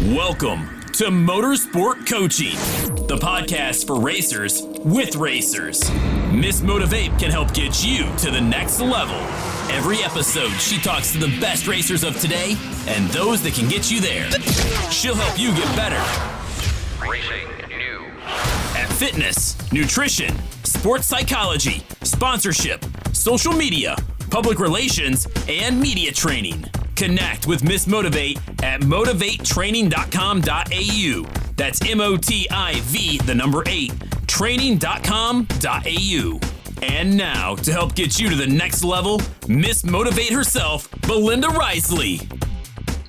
Welcome to Motorsport Coaching, the podcast for racers with racers. Miss Motivate can help get you to the next level. Every episode, she talks to the best racers of today and those that can get you there. She'll help you get better Racing News at fitness, nutrition, sports psychology, sponsorship, social media, public relations, and media training. Connect with Miss Motivate at motivatetraining.com.au. That's MOTIV, 8, training.com.au. And now, to help get you to the next level, Miss Motivate herself, Belinda Risley.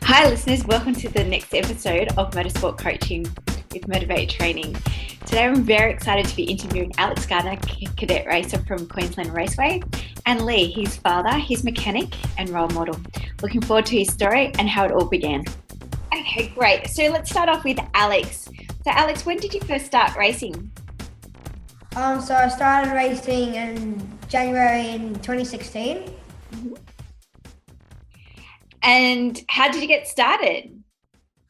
Hi listeners, welcome to the next episode of Motorsport Coaching with Motivate Training. Today I'm very excited to be interviewing Alex Gardner, cadet racer from Queensland Raceway, and Lee, his father, his mechanic and role model. Looking forward to his story and how it all began. Okay, great. So let's start off with Alex. So Alex, when did you first start racing? So I started racing in January in 2016. Mm-hmm. And how did you get started?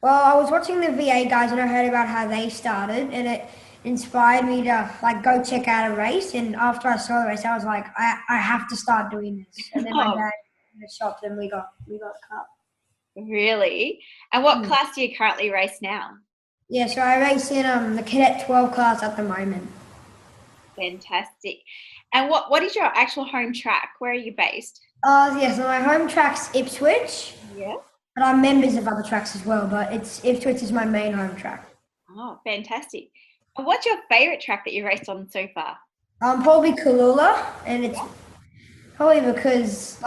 Well, I was watching the VA guys and I heard about how they started, and it inspired me to go check out a race. And after I saw the race, I was like, I have to start doing this. And then my dad in the shop, and we got a cup. Really? And what class do you currently race now? Yeah, so I race in the Cadet 12 class at the moment. Fantastic. And what is your actual home track? Where are you based? Yeah, so my home track's Ipswich. Yeah. But I'm members of other tracks as well, but Ipswich is my main home track. Oh, fantastic. And what's your favourite track that you raced on so far? Probably Kalula, and it's probably because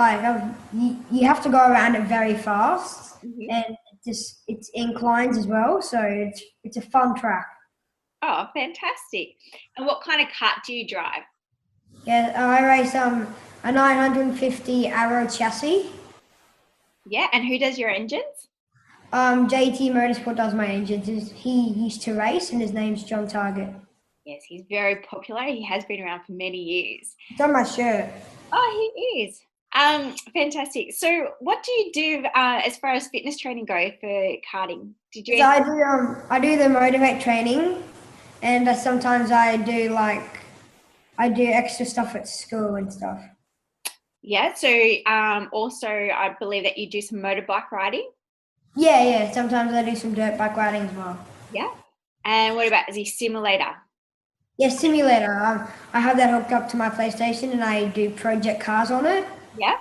you have to go around it very fast, and it's inclines as well, so it's a fun track. Oh, fantastic. And what kind of kart do you drive? Yeah, I race a 950 Arrow chassis. Yeah, and who does your engines? JT Motorsport does my engines. He used to race, and his name's John Target. Yes, he's very popular. He has been around for many years. It's on my shirt. Oh, he is. Fantastic. So what do you do as far as fitness training go for karting? I do the Motivate training, and sometimes I do extra stuff at school and stuff. Yeah, so also I believe that you do some motorbike riding? Yeah, sometimes I do some dirt bike riding as well. Yeah, and what about the simulator? Yeah, simulator. I have that hooked up to my PlayStation and I do project cars on it. Yeah.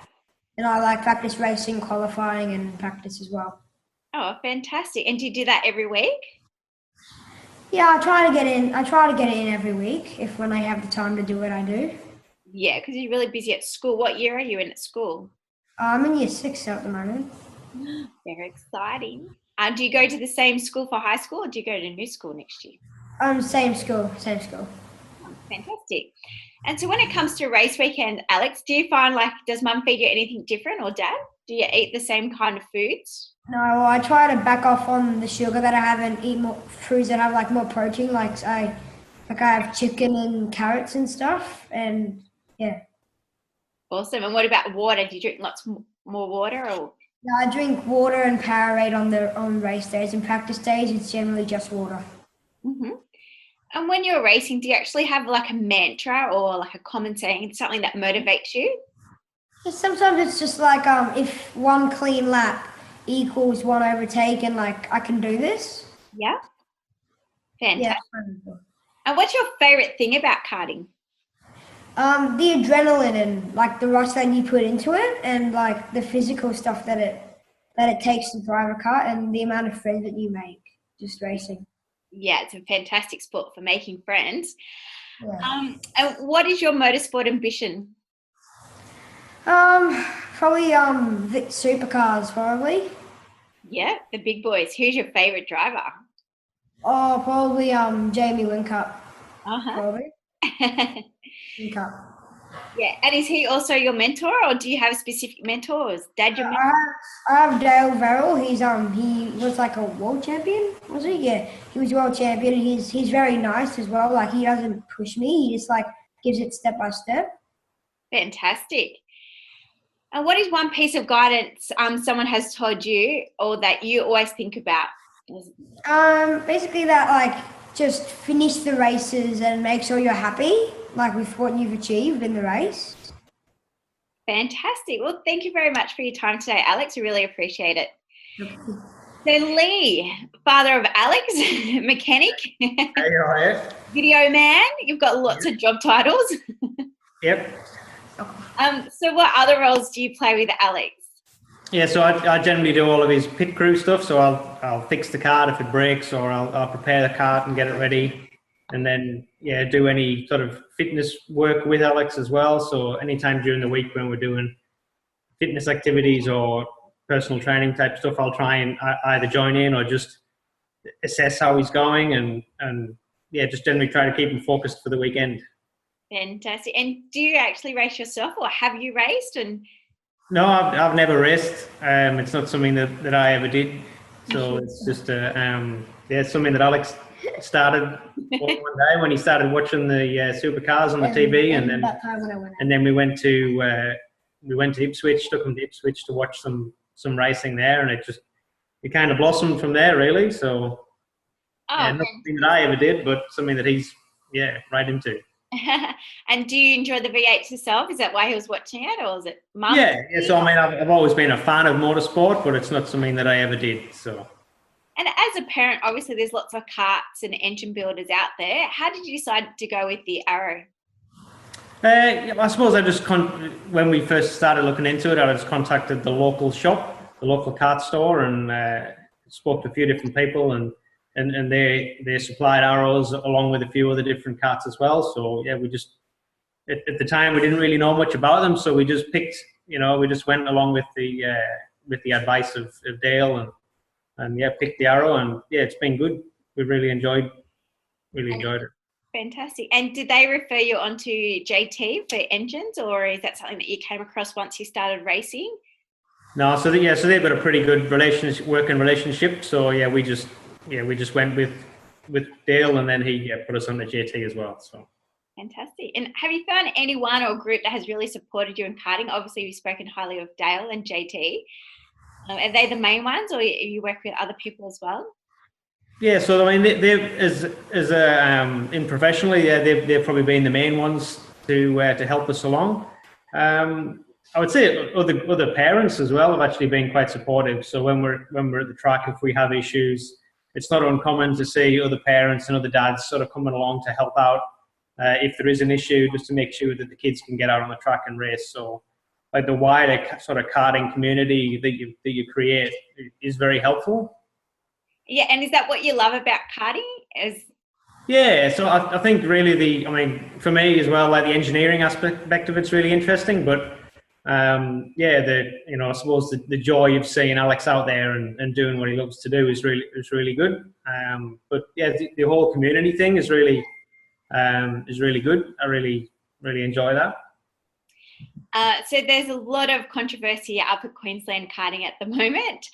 And I practice racing, qualifying and practice as well. Oh, fantastic. And do you do that every week? Yeah, I try to get it in every week when I have the time to do it, I do. Yeah, because you're really busy at school. What year are you in at school? I'm in year 6 at the moment. Very exciting. Do you go to the same school for high school or do you go to a new school next year? Same school. Oh, fantastic. And so when it comes to race weekend, Alex, do you find does mum feed you anything different or dad? Do you eat the same kind of foods? No, well, I try to back off on the sugar that I have and eat more foods that have more protein. I have chicken and carrots and stuff, and yeah. Awesome. And what about water? Do you drink lots more water or? No, I drink water and Powerade on race days. And practice days, it's generally just water. Mm-hmm. And when you're racing, do you actually have a mantra or a common saying, something that motivates you? Sometimes it's just if one clean lap equals one overtake and I can do this. Yeah. Fantastic. Yeah. And what's your favourite thing about karting? The adrenaline and the rush that you put into it, and the physical stuff that it takes to drive a car, and the amount of friends that you make just racing. Yeah, it's a fantastic sport for making friends. Yeah. And what is your motorsport ambition? Probably supercars, probably. Yeah, the big boys. Who's your favourite driver? Oh, probably Jamie Whincup. Uh-huh. Probably. Whincup. Yeah, and is he also your mentor, or do you have a specific mentor, or is Dad your mentor? I have Dale Verrill. He was a world champion, was he? Yeah, he was world champion, and he's very nice as well. He doesn't push me. He just gives it step by step. Fantastic. And what is one piece of guidance someone has told you or that you always think about Basically that like just finish the races and make sure you're happy like with what you've achieved in the race. Fantastic. Well, thank you very much for your time today, Alex. I really appreciate it. So Lee, father of Alex, mechanic, video man, you've got lots of job titles. Yep. So what other roles do you play with Alex? Yeah, so I generally do all of his pit crew stuff. So I'll fix the cart if it breaks, or I'll prepare the cart and get it ready, and then do any sort of fitness work with Alex as well. So anytime during the week when we're doing fitness activities or personal training type stuff, I'll try and either join in or just assess how he's going, and just generally try to keep him focused for the weekend. Fantastic. And do you actually race yourself, or have you raced? And no, I've never raced. It's not something that I ever did. So it's just it's something that Alex started one day when he started watching the supercars on the TV, and then we went to Ipswich, took him to Ipswich to watch some racing there, and it kind of blossomed from there, really. So not something that I ever did, but something that he's right into. And do you enjoy the V8 yourself? Is that why he was watching it, or is it mum? Yeah. So I mean, I've always been a fan of motorsport, but it's not something that I ever did. So. And as a parent, obviously, there's lots of karts and engine builders out there. How did you decide to go with the Arrow? I suppose when we first started looking into it, I just contacted the local shop, the local kart store, and spoke to a few different people, and they supplied arrows along with a few other different karts as well. So we just at the time we didn't really know much about them, so we just picked. We just went along with the advice of Dale and picked the Arrow, and it's been good. We really enjoyed it. Fantastic. And did they refer you onto JT for engines, or is that something that you came across once you started racing? No, so they've got a pretty good working relationship. So we just went with Dale, and then he put us on the JT as well. So fantastic. And have you found anyone or group that has really supported you in karting? Obviously, you've spoken highly of Dale and JT. Are they the main ones, or you work with other people as well? Yeah, so I mean, they've in professionally, they've probably been the main ones to help us along. I would say other parents as well have actually been quite supportive. So when we're at the track, if we have issues, it's not uncommon to see other parents and other dads sort of coming along to help out if there is an issue, just to make sure that the kids can get out on the track and race. So like the wider sort of karting community that you create is very helpful. Yeah, and is that what you love about karting? So I think really for me as well, like the engineering aspect of it's really interesting, but I suppose the joy of seeing Alex out there and doing what he loves to do is really good. But the whole community thing is really good. I really enjoy that. So there's a lot of controversy up at Queensland karting at the moment.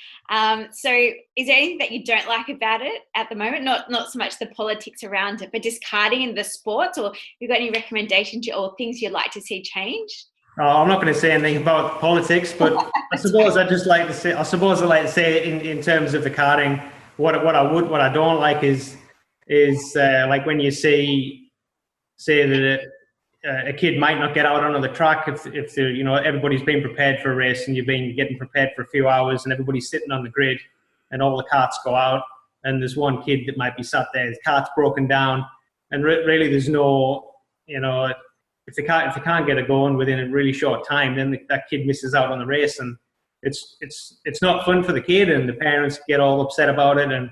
So is there anything that you don't like about it at the moment? Not so much the politics around it, but just karting and the sports, or you got any recommendations or things you'd like to see changed? Oh, I'm not going to say anything about politics, but I suppose I'd like to say in terms of the karting, what I don't like is like when you say that a kid might not get out onto the track if everybody's been prepared for a race and you've been getting prepared for a few hours and everybody's sitting on the grid and all the karts go out and there's one kid that might be sat there, his kart's broken down, and really there's no, if they can't get it going within a really short time, then that kid misses out on the race, and it's not fun for the kid, and the parents get all upset about it, and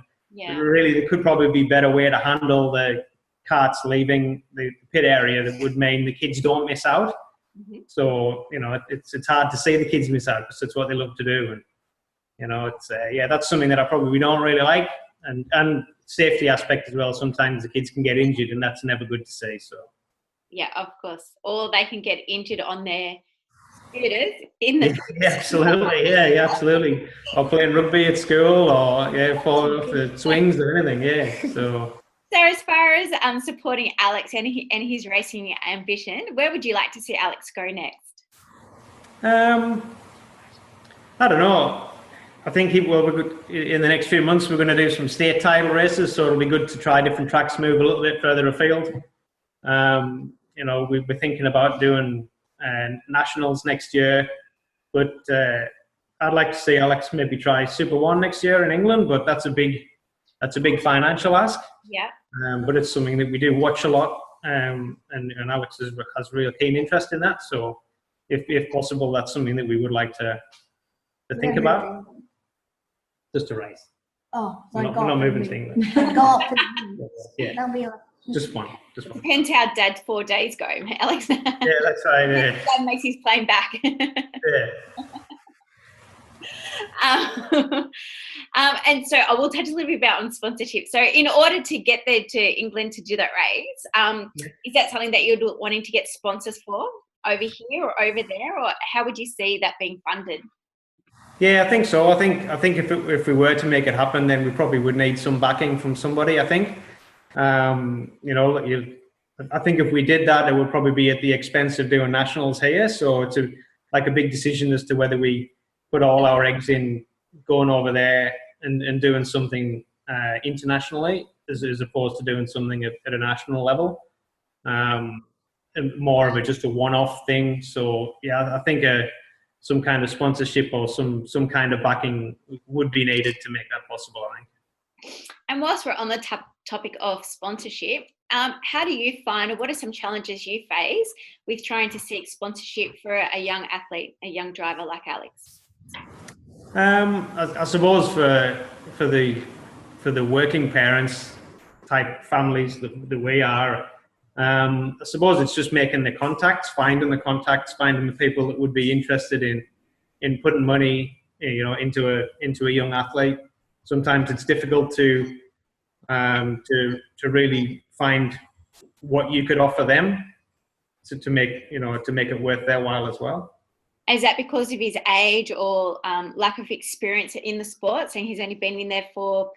really there could probably be a better way to handle the karts leaving the pit area that would mean the kids don't miss out. Mm-hmm. So it's hard to see the kids miss out because it's what they love to do, and it's that's something that we don't really like, and safety aspect as well. Sometimes the kids can get injured, and that's never good to see. So yeah, of course, or they can get injured on their scooters in the absolutely, absolutely, or playing rugby at school, or falling off the swings or anything. So as far as supporting Alex and his racing ambition, where would you like to see Alex go next? I don't know. I think in the next few months we're going to do some state title races, so it'll be good to try different tracks, move a little bit further afield. We're thinking about doing nationals next year, but I'd like to see Alex maybe try Super One next year in England, but that's a big financial ask. Yeah. But it's something that we do watch a lot, and Alex has real keen interest in that. So, if possible, that's something that we would like to think about. Just a race. Oh, we're not moving to England. Yeah. That'll be Just one. Depends how Dad's 4 days go, Alex. Yeah, that's right. Yeah. Dad makes his plane back. Yeah. And so I will touch a little bit about on sponsorship. So in order to get there to England to do that race, is that something that you're wanting to get sponsors for over here or over there, or how would you see that being funded? Yeah, I think so. I think if we were to make it happen, then we probably would need some backing from somebody. I think, I think if we did that, it would probably be at the expense of doing nationals here. So it's a big decision as to whether we put all our eggs in going over there and doing something internationally as opposed to doing something at a national level. And more of just a one-off thing. So yeah, I think some kind of sponsorship or some kind of backing would be needed to make that possible, I think. And whilst we're on the topic of sponsorship, how do you find, or what are some challenges you face with trying to seek sponsorship for a young athlete, a young driver like Alex? I suppose for the working parents type families that we are, I suppose it's just making the contacts, finding the people that would be interested in putting money, into a young athlete. Sometimes it's difficult to really find what you could offer them to make it worth their while as well. Is that because of his age or lack of experience in the sport, saying he's only been in there for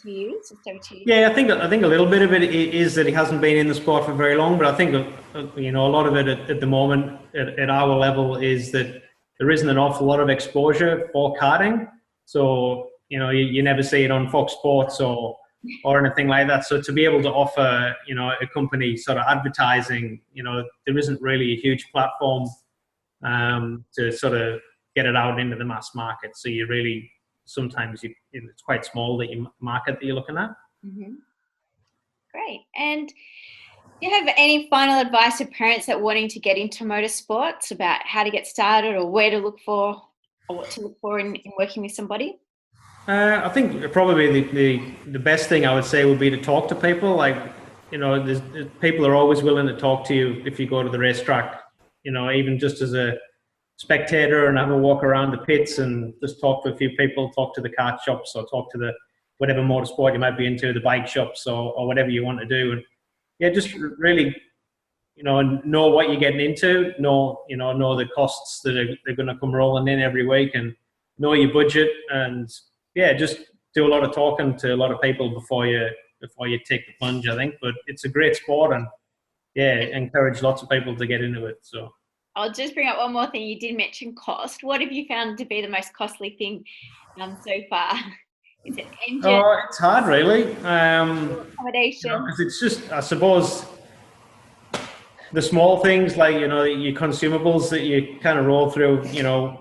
2 years or so? 2 years? Yeah, I think a little bit of it is that he hasn't been in the sport for very long, but I think a lot of it at the moment at our level is that there isn't an awful lot of exposure for karting. So you never see it on Fox Sports or anything like that. So to be able to offer a company sort of advertising, there isn't really a huge platform to sort of get it out into the mass market. So you really sometimes it's quite small that you market that you're looking at. Mm-hmm. Great. And do you have any final advice to parents that are wanting to get into motorsports about how to get started or where to look for or what to look for in working with somebody? I think probably the best thing I would say would be to talk to people. People are always willing to talk to you if you go to the racetrack, even just as a spectator and have a walk around the pits and just talk to a few people, talk to the kart shops or talk to the whatever motorsport you might be into, the bike shops or whatever you want to do. And yeah, just really, know what you're getting into, know the costs that are going to come rolling in every week and know your budget. And yeah, just do a lot of talking to a lot of people before you take the plunge, I think. But it's a great sport and yeah, encourage lots of people to get into it. So I'll just bring up one more thing. You did mention cost. What have you found to be the most costly thing so far? Is it engine? Oh, it's hard, really. Accommodation. 'Cause it's just, I suppose, the small things like your consumables that you kind of roll through,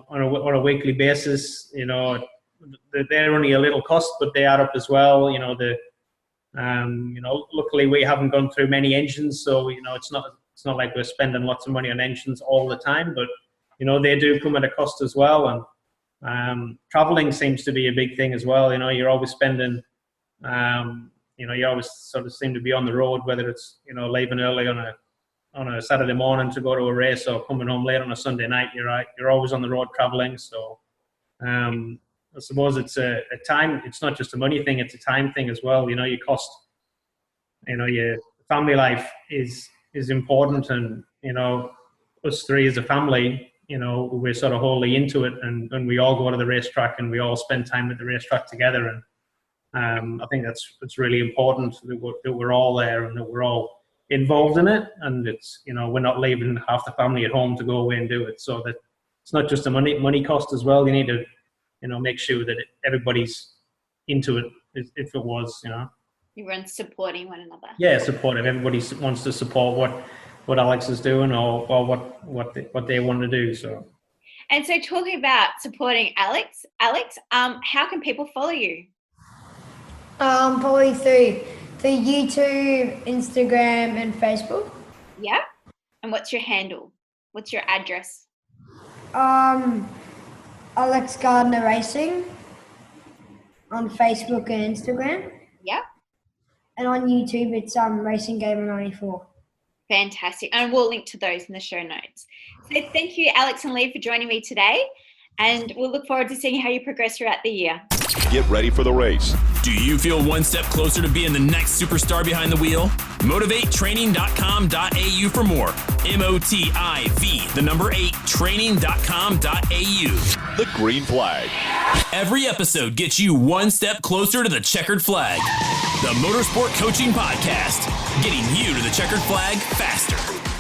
on a weekly basis. They're only a little cost, but they add up as well. Luckily we haven't gone through many engines, so it's not like we're spending lots of money on engines all the time, but they do come at a cost as well. And traveling seems to be a big thing as well. You're always spending, you always sort of seem to be on the road, whether it's leaving early on a Saturday morning to go to a race or coming home late on a Sunday night. You're always on the road traveling. So I suppose it's a time. It's not just a money thing; it's a time thing as well. Your cost. Your family life is important, and us three as a family, we're sort of wholly into it, and we all go to the racetrack and we all spend time at the racetrack together. And I think that's really important that we're all there and that we're all involved in it. And it's we're not leaving half the family at home to go away and do it. So that it's not just a money cost as well. You need to make sure that everybody's into it if it was, Everyone's supporting one another. Yeah, supportive. Everybody wants to support what Alex is doing or what they want to do. So. And so, talking about supporting Alex, how can people follow you? Probably through YouTube, Instagram, and Facebook. Yeah. And what's your handle? What's your address? Alex Gardner Racing on Facebook and Instagram. Yeah. And on YouTube, it's Racing Gamer 94. Fantastic. And we'll link to those in the show notes. So thank you, Alex and Lee, for joining me today. And we'll look forward to seeing how you progress throughout the year. Get ready for the race. Do you feel one step closer to being the next superstar behind the wheel? Motivatetraining.com.au for more. MOTIV8training.com.au. The green flag. Every episode gets you one step closer to the checkered flag. The Motorsport Coaching Podcast, getting you to the checkered flag faster.